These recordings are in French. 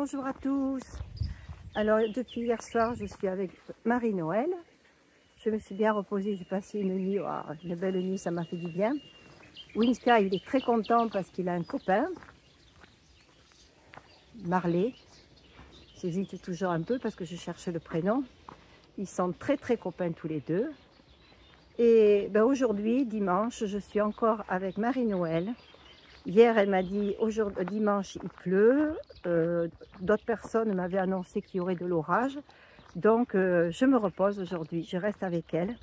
Bonjour à tous. Alors depuis hier soir je suis avec Marie-Noël. Je me suis bien reposée, j'ai passé une nuit, une belle nuit, ça m'a fait du bien. Winska il est très content parce qu'il a un copain, Marley. J'hésite toujours un peu parce que je cherche le prénom. Ils sont très copains tous les deux. Et ben, aujourd'hui, dimanche, je suis encore avec Marie-Noël. Hier, elle m'a dit, dimanche, il pleut. D'autres personnes m'avaient annoncé qu'il y aurait de l'orage. Donc, je me repose aujourd'hui. Je reste avec elle.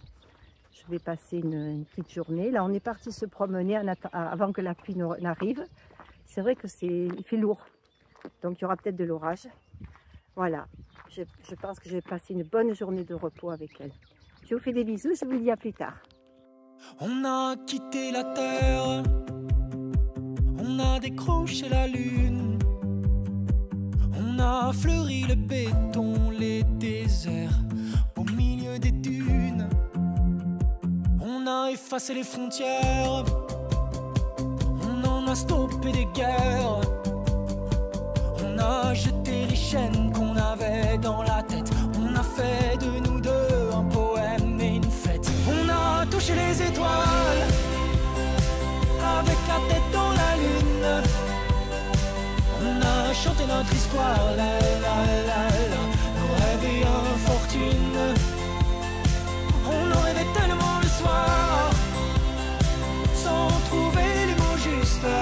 Je vais passer une petite journée. Là, on est parti se promener avant que la pluie n'arrive. C'est vrai que il fait lourd. Donc, il y aura peut-être de l'orage. Voilà. Je pense que je vais passer une bonne journée de repos avec elle. Je vous fais des bisous. Je vous dis à plus tard. On a quitté la terre. On a décroché la lune. On a fleuri le béton, les déserts au milieu des dunes. On a effacé les frontières. On en a stoppé des guerres. On a jeté les chaînes qu'on avait dans la tête. On a fait de nous deux un poème et une fête. On a touché les étoiles avec la tête dans la lune. On a chanté notre histoire, la la la la. Nos rêves et infortunes. On en rêvait tellement le soir, sans trouver les mots justes.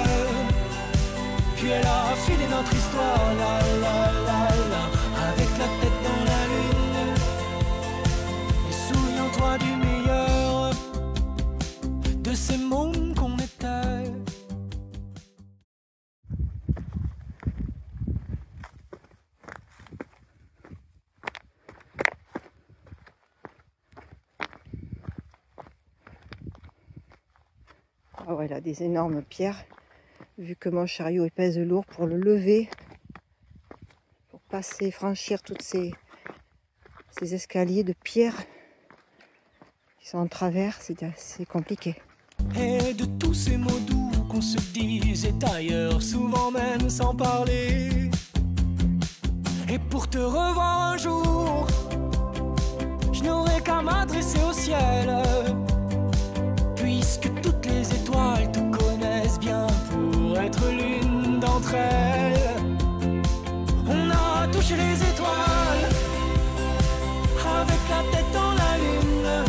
Puis elle a filé notre histoire, la la la la, avec la tête dans la lune. Et souviens-toi du meilleur de ces mômes qu'on était. Oh, voilà, des énormes pierres. Vu que mon chariot pèse lourd, pour le lever, pour passer, franchir toutes ces escaliers de pierre qui sont en travers, c'est compliqué. Et de tous ces mots doux qu'on se disait ailleurs, souvent même sans parler. Et pour te revoir un jour, je n'aurai qu'à m'adresser au ciel, puisque toutes les étoiles te connaissent bien pour être l'une d'entre elles. On a touché les étoiles avec la tête dans la lune.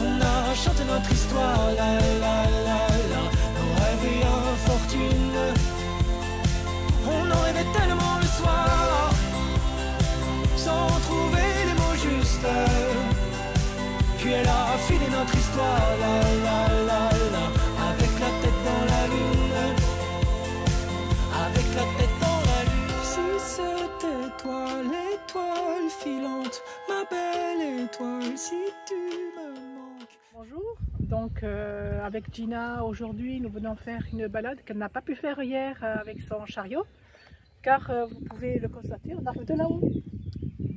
On a chanté notre histoire, la la la la. Nos rêves et infortunes. On en rêvait tellement le soir, sans trouver les mots justes. Puis elle a filé notre histoire, la la la la, avec la tête dans la lune. Avec la tête dans la lune. Si c'était toi, l'étoile filante, ma belle étoile, si tu me manques. Bonjour, donc avec Gina aujourd'hui nous venons faire une balade qu'elle n'a pas pu faire hier avec son chariot, car vous pouvez le constater, on arrive de là-haut.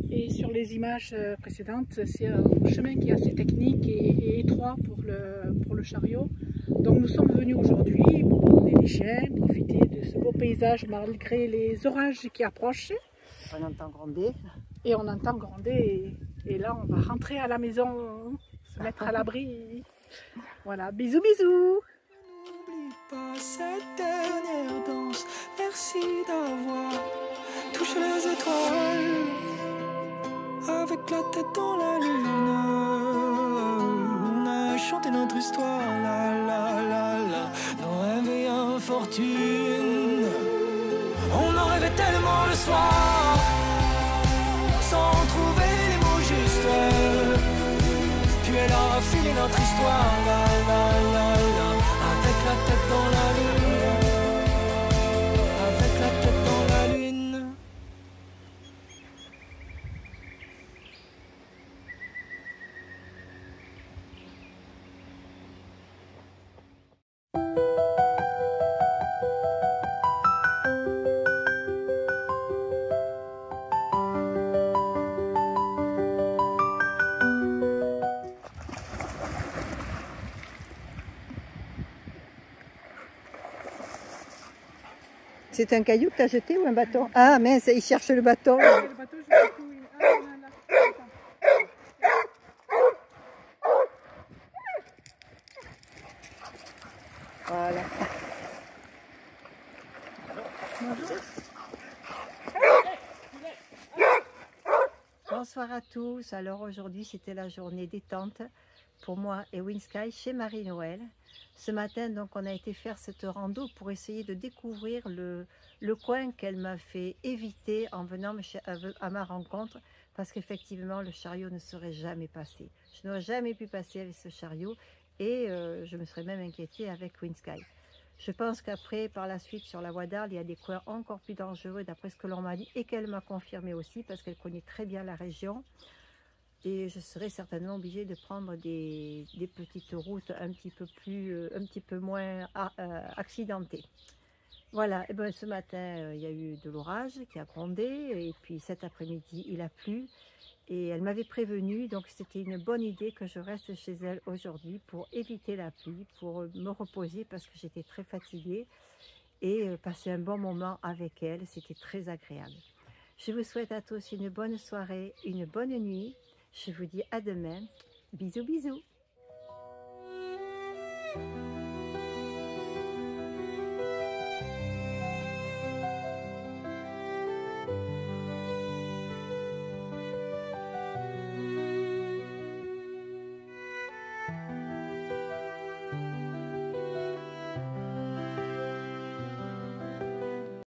Et sur les images précédentes, c'est un chemin qui est assez technique et étroit pour le chariot. Donc nous sommes venus aujourd'hui pour promener les chiens, profiter de ce beau paysage malgré les orages qui approchent. On entend gronder. Et on entend gronder et là on va rentrer à la maison, se mettre à l'abri. Voilà, bisous bisous. N'oublie pas cette dernière danse. Merci d'avoir touché les étoiles avec la tête dans la lune. On a chanté notre histoire, la la la la. Nos rêves et infortunes. On en rêvait tellement le soir, sans trouver les mots justes. Puis elle a filé notre histoire, la la la la, avec la tête dans la lune. Avec la tête dans la lune. C'est un caillou que tu as jeté ou un bâton? Ah mince, il cherche le bâton. Le bateau, je sais plus. Ah, là, là. Attends. Voilà. Bonsoir à tous. Alors aujourd'hui c'était la journée détente pour moi et Winsky chez Marie-Noël. Ce matin donc on a été faire cette rando pour essayer de découvrir le coin qu'elle m'a fait éviter en venant à ma rencontre, parce qu'effectivement le chariot ne serait jamais passé. Je n'aurais jamais pu passer avec ce chariot et je me serais même inquiétée avec Winsky. Je pense qu'après, par la suite, sur la voie d'Arles, il y a des coins encore plus dangereux, d'après ce que l'on m'a dit, et qu'elle m'a confirmé aussi, parce qu'elle connaît très bien la région. Et je serai certainement obligée de prendre des petites routes un petit peu moins accidentées. Voilà, et ben, ce matin, il y a eu de l'orage qui a grondé, et puis cet après-midi, il a plu. Et elle m'avait prévenue, donc c'était une bonne idée que je reste chez elle aujourd'hui pour éviter la pluie, pour me reposer parce que j'étais très fatiguée et passer un bon moment avec elle, c'était très agréable. Je vous souhaite à tous une bonne soirée, une bonne nuit. Je vous dis à demain. Bisous, bisous.